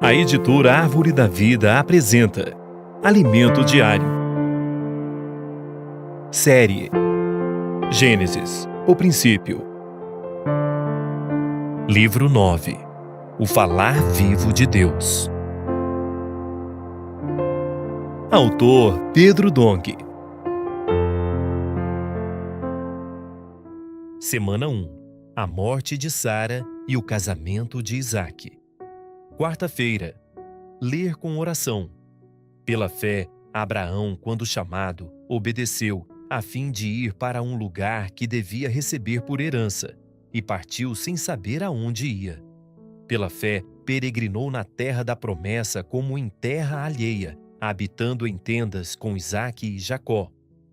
A editora Árvore da Vida apresenta Alimento Diário. Série Gênesis, o princípio. Livro 9. O falar vivo de Deus. Autor Pedro Dong. Semana 1. A morte de Sara e o casamento de Isaque. Quarta-feira. Ler com oração. Pela fé, Abraão, quando chamado, obedeceu, a fim de ir para um lugar que devia receber por herança, e partiu sem saber aonde ia. Pela fé, peregrinou na terra da promessa como em terra alheia, habitando em tendas com Isaque e Jacó,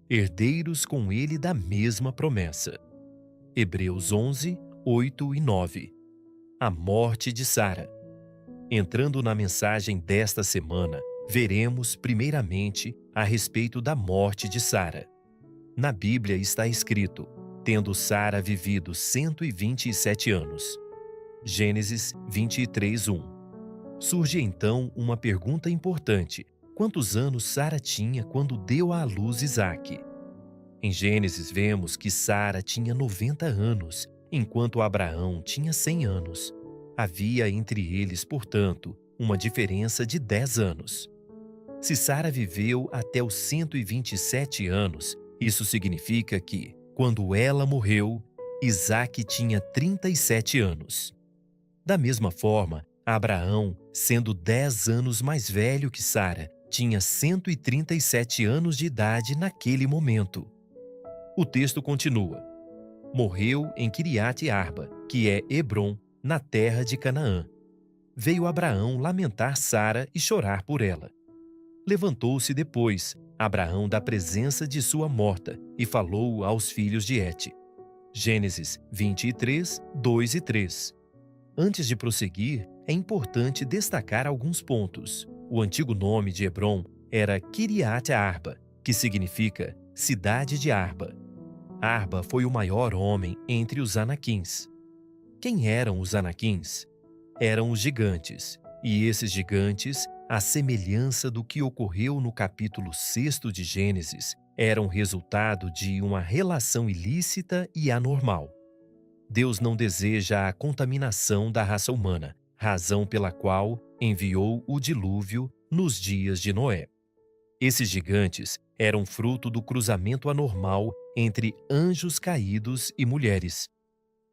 herdeiros com ele da mesma promessa. Hebreus 11, 8 e 9. A morte de Sara. Entrando na mensagem desta semana, veremos, primeiramente, a respeito da morte de Sara. Na Bíblia está escrito, tendo Sara vivido 127 anos. Gênesis 23, 1. Surge então uma pergunta importante. Quantos anos Sara tinha quando deu à luz Isaque? Em Gênesis vemos que Sara tinha 90 anos, enquanto Abraão tinha 100 anos. Havia entre eles, portanto, uma diferença de 10 anos. Se Sara viveu até os 127 anos, isso significa que, quando ela morreu, Isaque tinha 37 anos. Da mesma forma, Abraão, sendo 10 anos mais velho que Sara, tinha 137 anos de idade naquele momento. O texto continua. Morreu em Quiriate Arba, que é Hebrom, na terra de Canaã. Veio Abraão lamentar Sara e chorar por ela. Levantou-se depois, Abraão da presença de sua morta, e falou aos filhos de Et. Gênesis 23, 2 e 3. Antes de prosseguir, é importante destacar alguns pontos. O antigo nome de Hebrom era Quiriate Arba, que significa cidade de Arba. Arba foi o maior homem entre os Anaquins. Quem eram os Anaquins? Eram os gigantes, e esses gigantes, à semelhança do que ocorreu no capítulo 6 de Gênesis, eram resultado de uma relação ilícita e anormal. Deus não deseja a contaminação da raça humana, razão pela qual enviou o dilúvio nos dias de Noé. Esses gigantes eram fruto do cruzamento anormal entre anjos caídos e mulheres.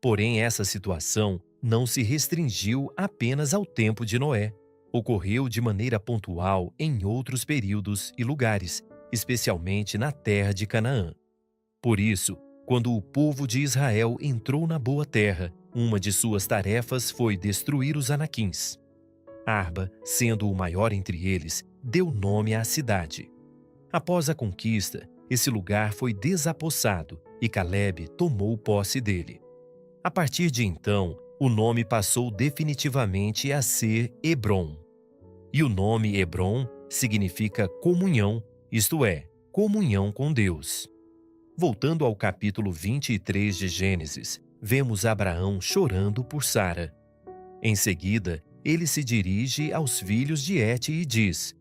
Porém, essa situação não se restringiu apenas ao tempo de Noé. Ocorreu de maneira pontual em outros períodos e lugares, especialmente na terra de Canaã. Por isso, quando o povo de Israel entrou na boa terra, uma de suas tarefas foi destruir os Anaquins. Arba, sendo o maior entre eles, deu nome à cidade. Após a conquista, esse lugar foi desapossado e Calebe tomou posse dele. A partir de então, o nome passou definitivamente a ser Hebrom. E o nome Hebrom significa comunhão, isto é, comunhão com Deus. Voltando ao capítulo 23 de Gênesis, vemos Abraão chorando por Sara. Em seguida, ele se dirige aos filhos de Et e diz: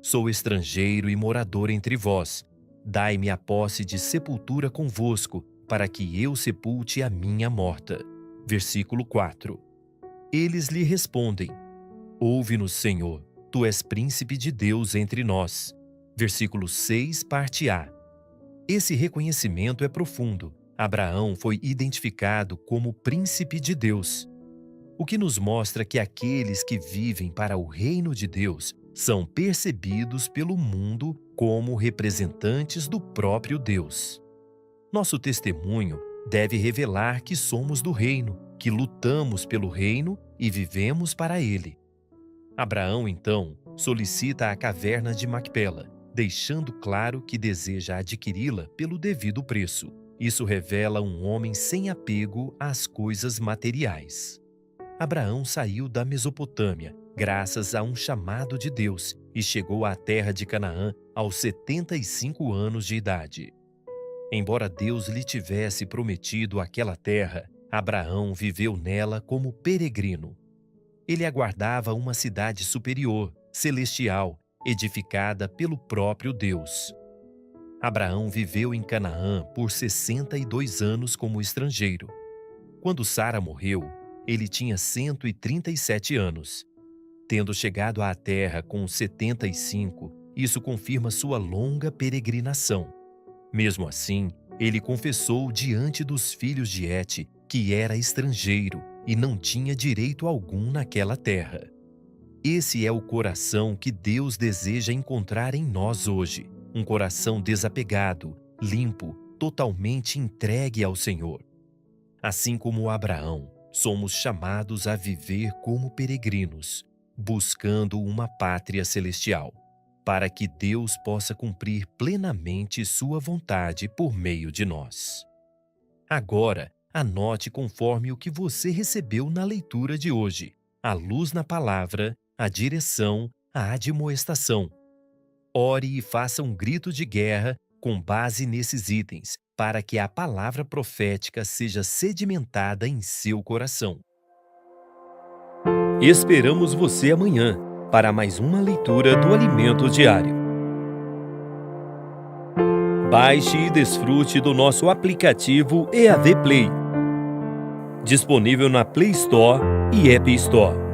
Sou estrangeiro e morador entre vós. Dai-me a posse de sepultura convosco, para que eu sepulte a minha morta. Versículo 4. Eles lhe respondem: Ouve-nos, Senhor, tu és príncipe de Deus entre nós. Versículo 6, parte A. Esse reconhecimento é profundo. Abraão foi identificado como príncipe de Deus, o que nos mostra que aqueles que vivem para o reino de Deus são percebidos pelo mundo como representantes do próprio Deus. Nosso testemunho deve revelar que somos do reino, que lutamos pelo reino e vivemos para ele. Abraão, então, solicita a caverna de Macpela, deixando claro que deseja adquiri-la pelo devido preço. Isso revela um homem sem apego às coisas materiais. Abraão saiu da Mesopotâmia, graças a um chamado de Deus, e chegou à terra de Canaã aos 75 anos de idade. Embora Deus lhe tivesse prometido aquela terra, Abraão viveu nela como peregrino. Ele aguardava uma cidade superior, celestial, edificada pelo próprio Deus. Abraão viveu em Canaã por 62 anos como estrangeiro. Quando Sara morreu, ele tinha 137 anos. Tendo chegado à terra com 75, isso confirma sua longa peregrinação. Mesmo assim, ele confessou diante dos filhos de Het que era estrangeiro e não tinha direito algum naquela terra. Esse é o coração que Deus deseja encontrar em nós hoje, um coração desapegado, limpo, totalmente entregue ao Senhor. Assim como Abraão, somos chamados a viver como peregrinos, buscando uma pátria celestial, para que Deus possa cumprir plenamente sua vontade por meio de nós. Agora, anote conforme o que você recebeu na leitura de hoje: a luz na palavra, a direção, a admoestação. Ore e faça um grito de guerra com base nesses itens, para que a palavra profética seja sedimentada em seu coração. Esperamos você amanhã para mais uma leitura do Alimento Diário. Baixe e desfrute do nosso aplicativo EAV Play, disponível na Play Store e App Store.